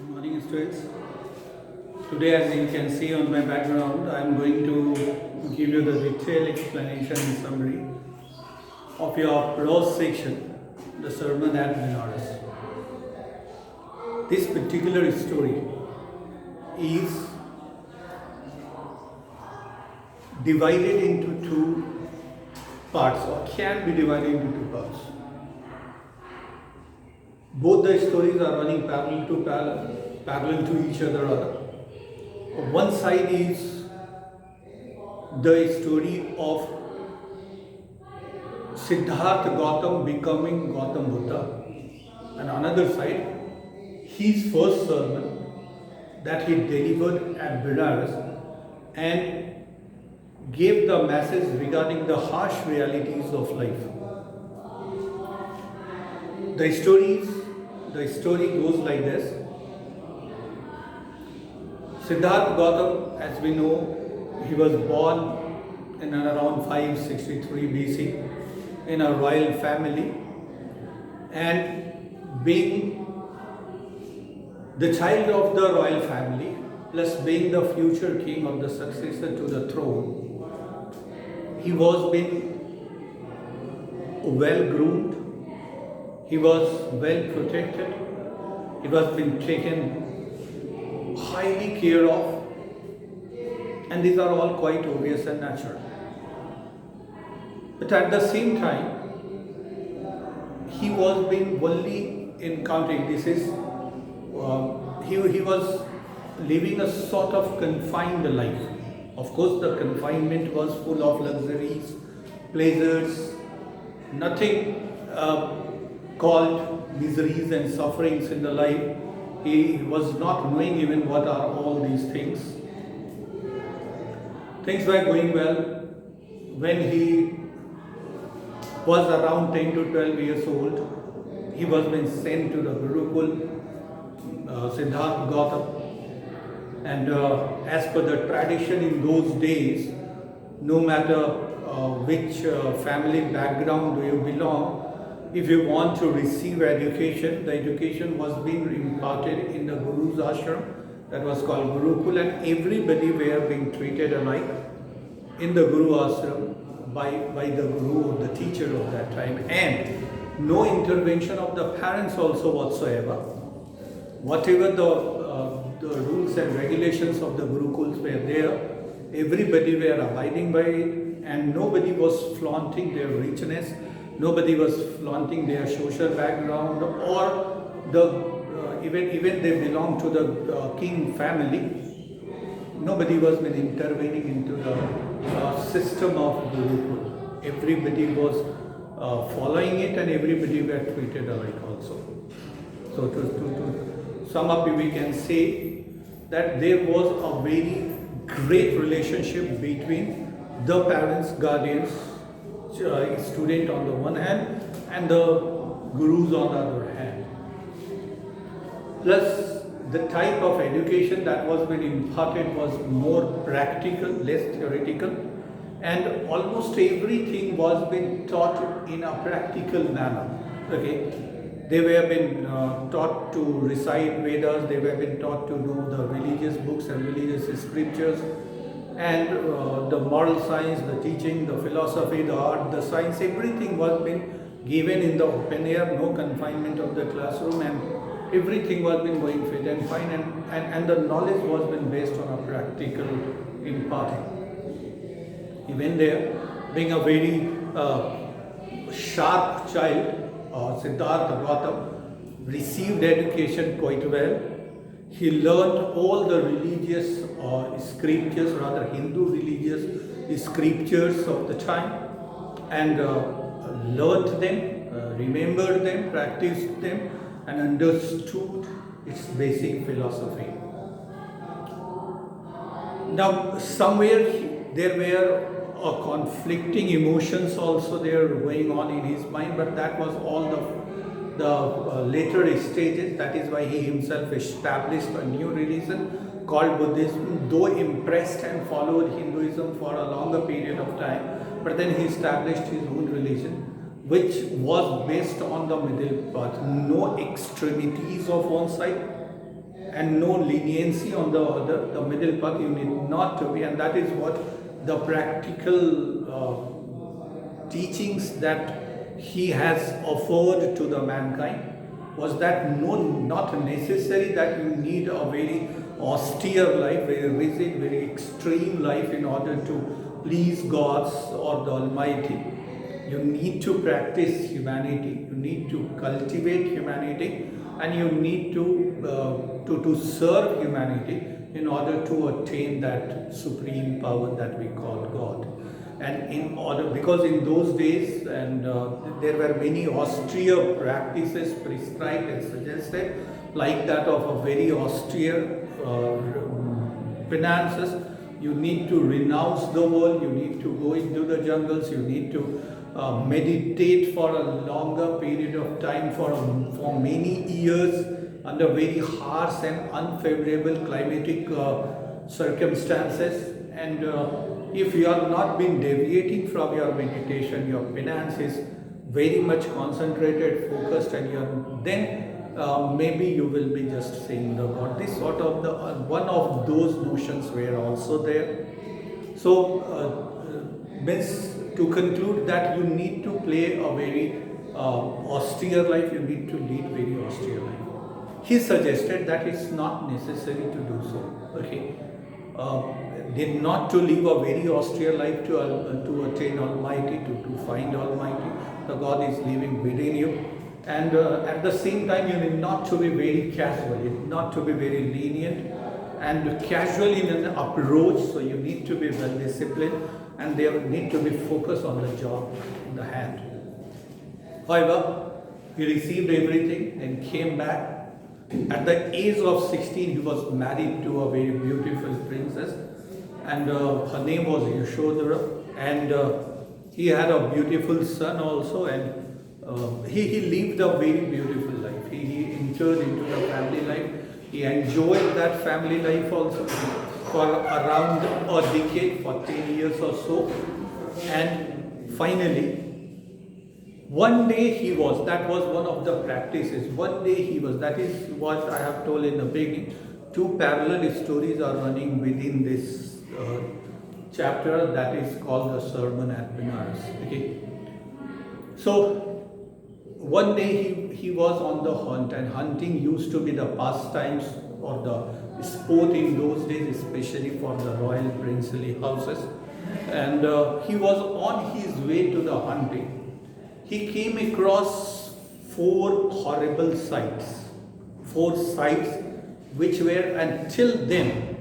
Good morning, students. Today, as you can see on my background, I am going to give you the detailed explanation and summary of your prose section, the Sermon at Benares. This particular story is divided into two parts, or can be divided into two parts. Both the stories are running parallel to each other. One side is the story of Siddhartha Gautam becoming Gautam Buddha, and another side, his first sermon that he delivered at Benares and gave the message regarding the harsh realities of life. The story goes like this. Siddhartha Gautam, as we know, he was born in and around 563 BC in a royal family, and being the child of the royal family, plus being the future king of the successor to the throne, he was being well groomed, he was well protected, he was being taken highly care of, and these are all quite obvious and natural. But at the same time, he was being only encountering, he was living a sort of confined life. Of course, the confinement was full of luxuries, pleasures, nothing called miseries and sufferings in the life. He was not knowing even what are all these things. Things were going well. When he was around 10 to 12 years old, he was being sent to the Gurukul, Siddhartha Gautam. And as per the tradition in those days, no matter which family background do you belong, if you want to receive education, the education was being imparted in the Guru's ashram, that was called Gurukul, and everybody were being treated alike in the Guru ashram by the Guru, the teacher of that time, and no intervention of the parents also whatsoever. Whatever the rules and regulations of the Gurukuls were there, everybody were abiding by it, and nobody was flaunting their richness, nobody was flaunting their social background, or even they belong to the king family. Nobody was been intervening into the system of Gurukul. Everybody was following it, and everybody were treated alike also. So to sum up, we can say that there was a very great relationship between the parents, guardians, student on the one hand, and the gurus on the other hand. Plus, the type of education that was being imparted was more practical, less theoretical, and almost everything was being taught in a practical manner. Okay. They were been taught to recite Vedas, they were been taught to know the religious books and religious scriptures, and the moral science, the teaching, the philosophy, the art, the science, everything was been given in the open air, no confinement of the classroom, and everything was been going fit and fine, and the knowledge was been based on a practical imparting. Even there, being a very sharp child, Siddhartha Gautam received education quite well. He learned all the religious scriptures, rather Hindu religious scriptures of the time, and learned them, remembered them, practiced them, and understood its basic philosophy. Now, somewhere there were conflicting emotions also there going on in his mind, but that was all the later stages. That is why he himself established a new religion called Buddhism, though impressed and followed Hinduism for a longer period of time, but then he established his own religion, which was based on the middle path, no extremities of one side and no leniency on the other, the middle path you need not to be, and that is what the practical teachings that he has offered to the mankind was that no, not necessary that you need a very austere life, very rigid, very extreme life in order to please God or the Almighty. You need to practice humanity, you need to cultivate humanity, and you need to serve humanity in order to attain that supreme power that we call God. And in order, because in those days, and there were many austere practices prescribed and suggested, like that of a very austere penances. You need to renounce the world, you need to go into the jungles, you need to meditate for a longer period of time, for many years, under very harsh and unfavorable climatic circumstances. And if you have not been deviating from your meditation, your penance is very much concentrated, focused, and then maybe you will be just saying the God. This sort of the one of those notions were also there. So, means to conclude that you need to play a very austere life. You need to lead very austere life. He suggested that it's not necessary to do so. Okay. Did not to live a very austere life to attain Almighty, to find Almighty. The God is living within you. And at the same time, you need not to be very casual, you need not to be very lenient and casual in an approach. So you need to be well disciplined, and they need to be focused on the job in the hand. However, he received everything and came back. At the age of 16, he was married to a very beautiful princess, and her name was Yashodhara, and he had a beautiful son also, and he lived a very beautiful life. He entered into the family life. He enjoyed that family life also for around a decade, for 10 years or so, and finally, one day that was one of the practices. One day that is what I have told in the beginning. Two parallel stories are running within this chapter that is called the Sermon at Benares. Okay. So, one day he was on the hunt, and hunting used to be the pastimes or the sport in those days, especially for the royal princely houses. And he was on his way to the hunting. He came across four horrible sights, which were until then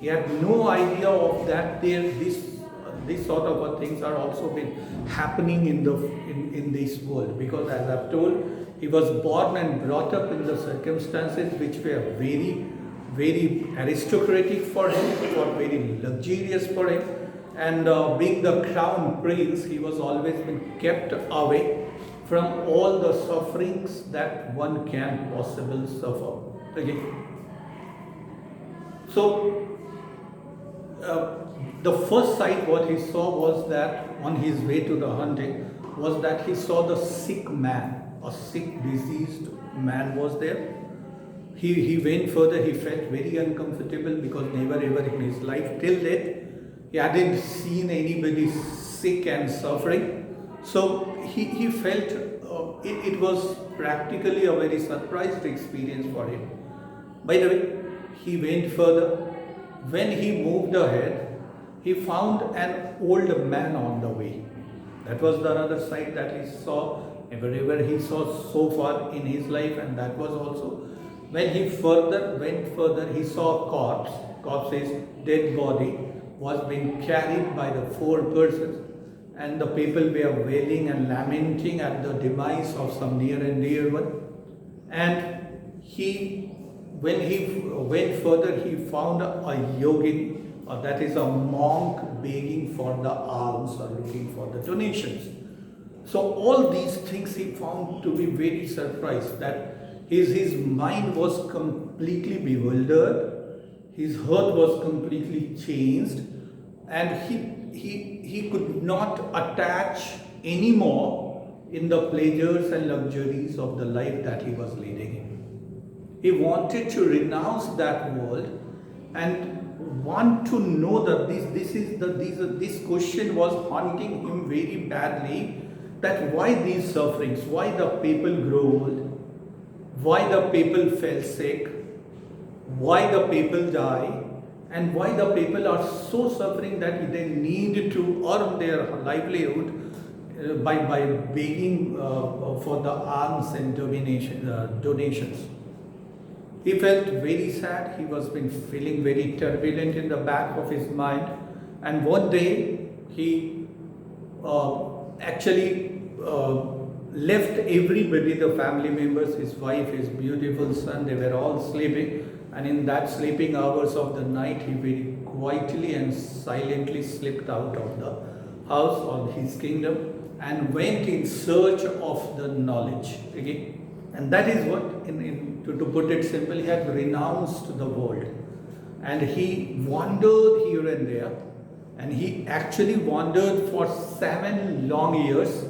he had no idea of that. This sort of things are also been happening in this world, because as I've told, he was born and brought up in the circumstances which were very, very aristocratic for him, very luxurious for him. And being the crown prince, he was always been kept away from all the sufferings that one can possibly suffer. Okay. So, the first sight what he saw was that on his way to the hunting was that he saw the sick man, a sick, diseased man was there. He went further, he felt very uncomfortable because never ever in his life till date he hadn't seen anybody sick and suffering. So he felt it was practically a very surprised experience for him. By the way, he went further. When he moved ahead, he found an old man on the way. That was the other sight that he saw, wherever he saw so far in his life, and that was also when he went further, he saw a corpse is dead body, was being carried by the four persons, and the people were wailing and lamenting at the demise of some near and dear one. And when he went further, he found a yogini, that is a monk, begging for the alms or looking for the donations. So all these things he found to be very surprised, that his mind was completely bewildered, his heart was completely changed, and he could not attach anymore in the pleasures and luxuries of the life that he was leading. He wanted to renounce that world and want to know that this question was haunting him very badly, that why these sufferings, why the people grow old, why the people fell sick, why the people die, and why the people are so suffering that they need to earn their livelihood by begging for the alms and donations. He felt very sad. He was been feeling very turbulent in the back of his mind. And one day he actually left everybody, the family members, his wife, his beautiful son, they were all sleeping. And in that sleeping hours of the night, he very quietly and silently slipped out of the house or his kingdom and went in search of the knowledge. Okay? And that is what, to put it simple, he had renounced the world. And he wandered here and there. And he actually wandered for 7 long years.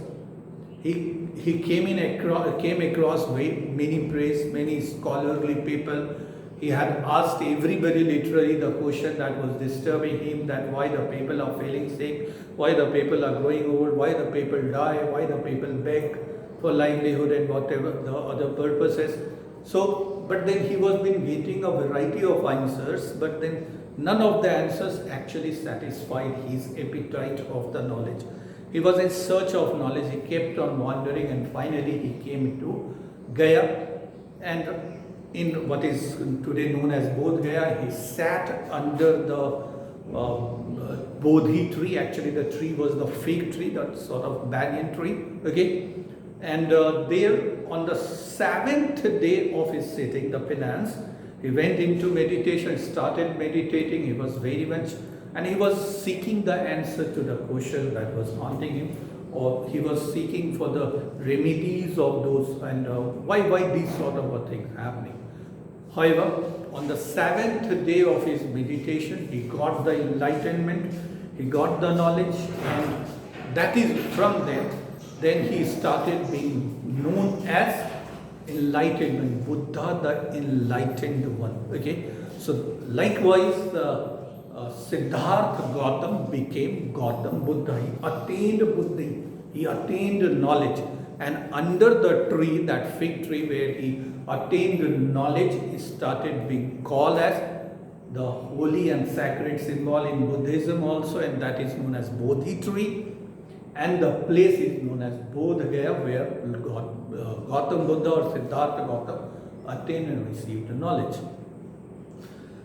He came across many priests, many scholarly people. He had asked everybody literally the question that was disturbing him, that why the people are feeling sick, why the people are growing old, why the people die, why the people beg for livelihood and whatever the other purposes. So, but then he was been getting a variety of answers, but then none of the answers actually satisfied his appetite of the knowledge. He was in search of knowledge. He kept on wandering, and finally he came to Gaya, and in what is today known as Bodh Gaya, he sat under the Bodhi tree. Actually, the tree was the fig tree, that sort of banyan tree. Okay, and there on the 7th day of his sitting, the penance, he went into meditation, started meditating. He was very much, and he was seeking the answer to the question that was haunting him, or he was seeking for the remedies of those, and why these sort of things happening. However, on the 7th day of his meditation, he got the enlightenment, he got the knowledge, and that is from then he started being known as enlightenment, Buddha, the enlightened one. Okay, so likewise, Siddhartha Gautam became Gautam Buddha. He attained Buddhi, he attained knowledge, and under the tree, that fig tree where he attained knowledge, he started being called as the holy and sacred symbol in Buddhism also, and that is known as Bodhi tree. And the place is known as Bodh Gaya, where Gautam Buddha or Siddhartha Gautam attained and received knowledge.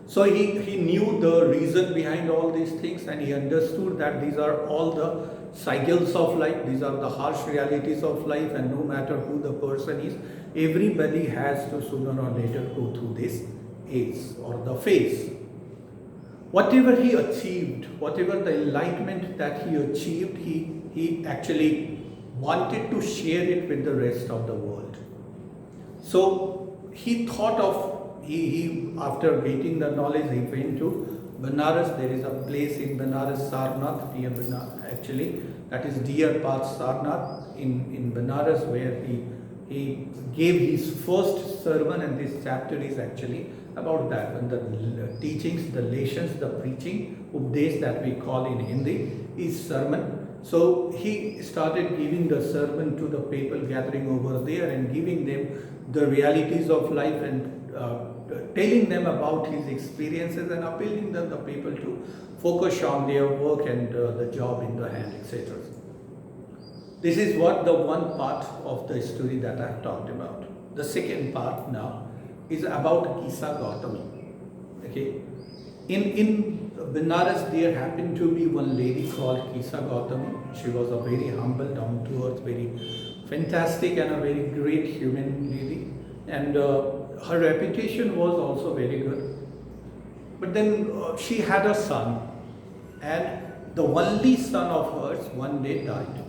So he knew the reason behind all these things, and he understood that these are all the cycles of life, these are the harsh realities of life, and no matter who the person is, everybody has to sooner or later go through this age or the phase. Whatever he achieved, whatever the enlightenment that he achieved, he actually wanted to share it with the rest of the world. So he thought of, he after getting the knowledge, he went to Benares. There is a place in Benares, Sarnath, near Benares, actually, that is Deer Path Sarnath in Benares, where he gave his first sermon, and this chapter is actually about that, and the teachings, the lessons, the preaching, updesh that we call in Hindi, is sermon. So he started giving the sermon to the people gathering over there and giving them the realities of life and telling them about his experiences and appealing the people to focus on their work and the job in the hand, etc. This is what the one part of the story that I have talked about. The second part now is about Kisa Gautami. Okay, in Benares there happened to be one lady called Kisa Gautami. She was a very humble, down to earth, very fantastic, and a very great human lady, and her reputation was also very good. But then she had a son, and the only son of hers one day died.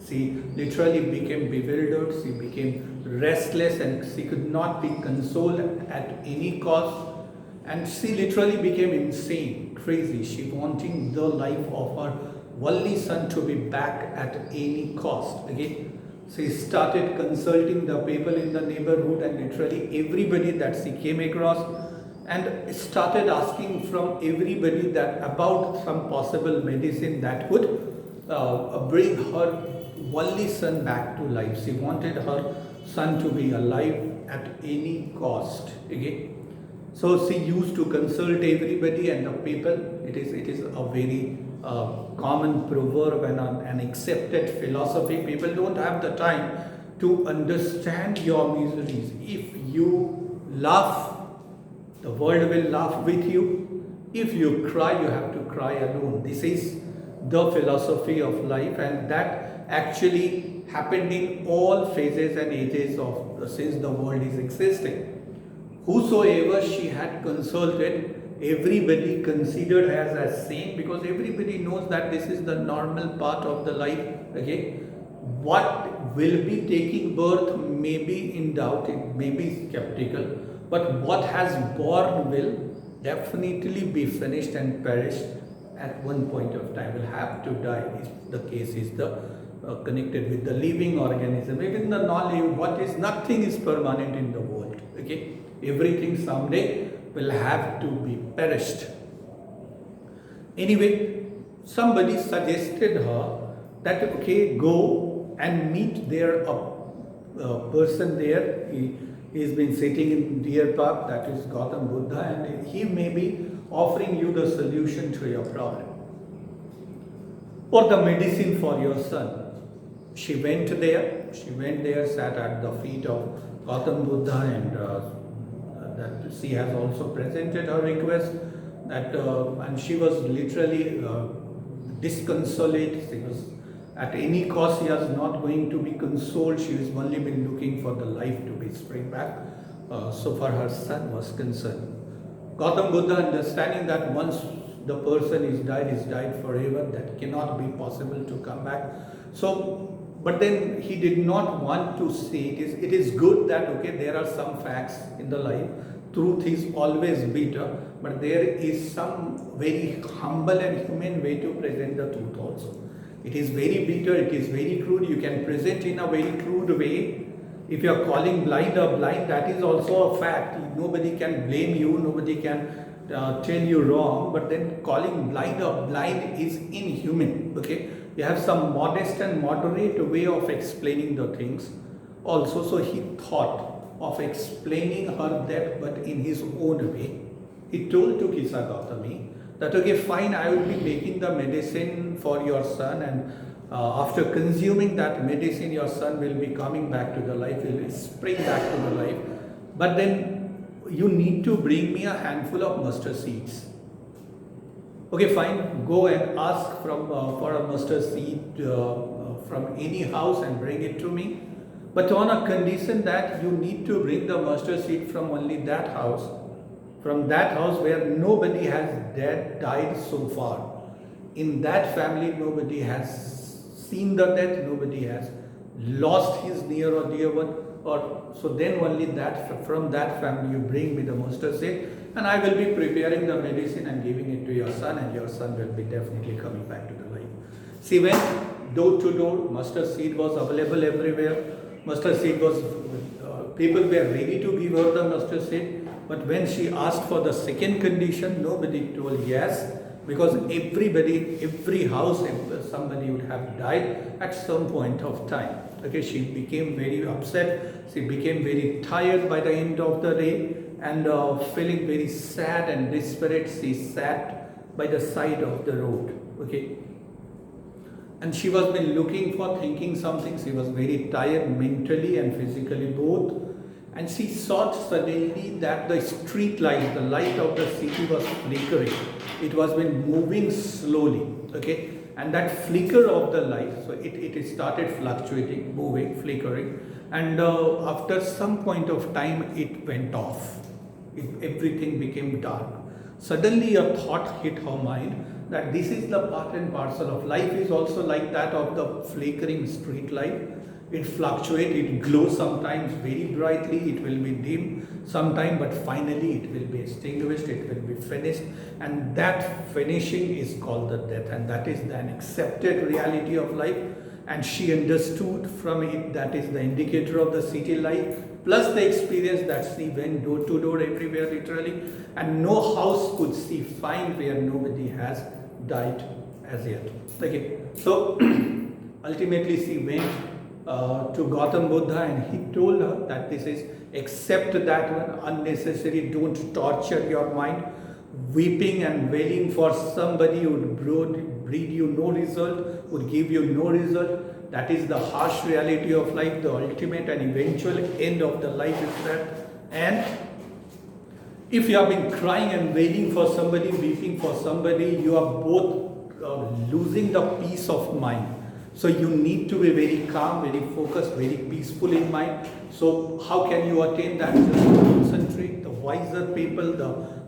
She literally became bewildered, she became restless, and she could not be consoled at any cost. And she literally became insane, crazy. She wanting the life of her only son to be back at any cost. Okay? She started consulting the people in the neighborhood and literally everybody that she came across, and started asking from everybody that about some possible medicine that would bring her only son back to life. She wanted her son to be alive at any cost. Okay, so she used to consult everybody and the people. It is a very common proverb and an accepted philosophy. People don't have the time to understand your miseries. If you laugh, the world will laugh with you. If you cry, you have to cry alone. This is the philosophy of life, and that actually happened in all phases and ages of since the world is existing. Whosoever she had consulted, everybody considered her as sane, because everybody knows that this is the normal part of the life. Okay, what will be taking birth may be in doubt, it may be skeptical, but what has born will definitely be finished and perished at one point of time, will have to die. If the case is the connected with the living organism, even the non-living, what is nothing is permanent in the world. Okay, everything someday will have to be perished. Anyway, somebody suggested her that okay, go and meet there a person there. He's been sitting in Deer Park, that is Gautam Buddha, and he may be offering you the solution to your problem or the medicine for your son. She went there, sat at the feet of Gautam Buddha, and that she has also presented her request that and she was literally disconsolate. She was at any cost, she was not going to be consoled. She has only been looking for the life to be spring back. So far her son was concerned. Gautam Buddha, understanding that once the person is died forever, that cannot be possible to come back. So, but then he did not want to say it is good that okay, there are some facts in the life. Truth is always bitter, but there is some very humble and human way to present the truth also. It is very bitter, it is very crude. You can present in a very crude way. If you are calling blind a blind, that is also a fact. Nobody can blame you, nobody can tell you wrong, but then calling blind a blind is inhuman. Okay, you have some modest and moderate way of explaining the things also. So he thought of explaining her that, but in his own way. He told to Kisa Gautami that okay, fine, I will be making the medicine for your son, and after consuming that medicine, your son will be coming back to the life, will spring back to the life. But then you need to bring me a handful of mustard seeds. Okay, fine, go and ask for a mustard seed from any house and bring it to me. But on a condition that you need to bring the mustard seed from only that house, from that house where nobody has died so far. In that family, nobody has seen the death, nobody has lost his near or dear one. Or so then only that from that family you bring me the mustard seed, and I will be preparing the medicine and giving it to your son, and your son will be definitely coming back to the life. She went door to door. Mustard seed was available everywhere. Mustard seed was, people were ready to give her the mustard seed, but when she asked for the second condition, nobody told yes, because every house, somebody would have died at some point of time. Okay, she became very upset, she became very tired by the end of the day, and feeling very sad and desperate, she sat by the side of the road. Okay, and she was been looking for, thinking something. She was very tired mentally and physically both. And she saw suddenly that the street light, the light of the city was flickering. It was been moving slowly. Okay, and that flicker of the light, so it started fluctuating, moving, flickering, and after some point of time it went off. Everything became dark. Suddenly a thought hit her mind that this is the part and parcel of life, is also like that of the flickering street light. It fluctuates, it glows sometimes very brightly, it will be dim sometime, but finally it will be extinguished, it will be finished, and that finishing is called the death, and that is an accepted reality of life. and she understood from it that is the indicator of the city life, plus the experience that she went door to door everywhere literally, and no house could she find where nobody has died as yet. Okay, so ultimately she went to Gautam Buddha and he told her that this is, accept that one, unnecessary, don't torture your mind. Weeping and wailing for somebody would breed you no result, would give you no result. That is the harsh reality of life. The ultimate and eventual end of the life is that. And if you have been crying and wailing for somebody, weeping for somebody, you are both losing the peace of mind. So you need to be very calm, very focused, very peaceful in mind. So how can you attain that? Just concentrate. The wiser people,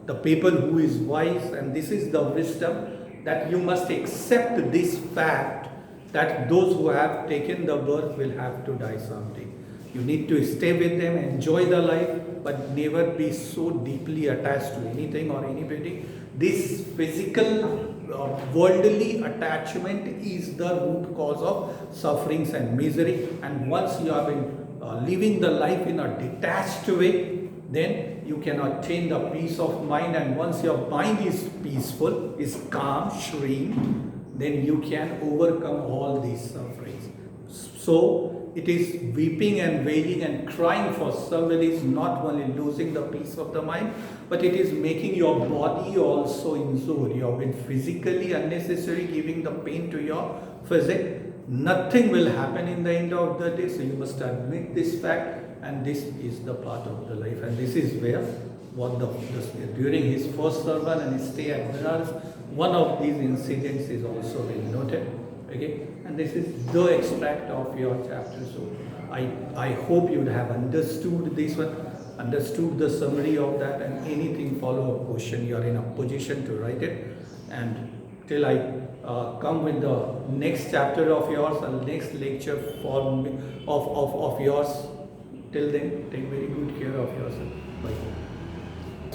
the people who is wise, and this is the wisdom, that you must accept this fact that those who have taken the birth will have to die someday. You need to stay with them, enjoy the life, but never be so deeply attached to anything or anybody. This physical worldly attachment is the root cause of sufferings and misery. And once you have been living the life in a detached way, then you can attain the peace of mind. And once your mind is peaceful, is calm, serene, then you can overcome all these sufferings. So it is weeping and wailing and crying for somebody is not only losing the peace of the mind, but it is making your body also injured. You have been physically unnecessary, giving the pain to your physique. Nothing will happen in the end of the day. So you must admit this fact, and this is the part of the life. And this is where during his first sermon and his stay at Benares, one of these incidents is also being noted. Okay, and this is the extract of your chapter. So I hope you would have understood this one, understood the summary of that, and anything follow-up question, you are in a position to write it. And till I come with the next chapter of yours and next lecture for me, of yours, till then, take very good care of yourself. Bye.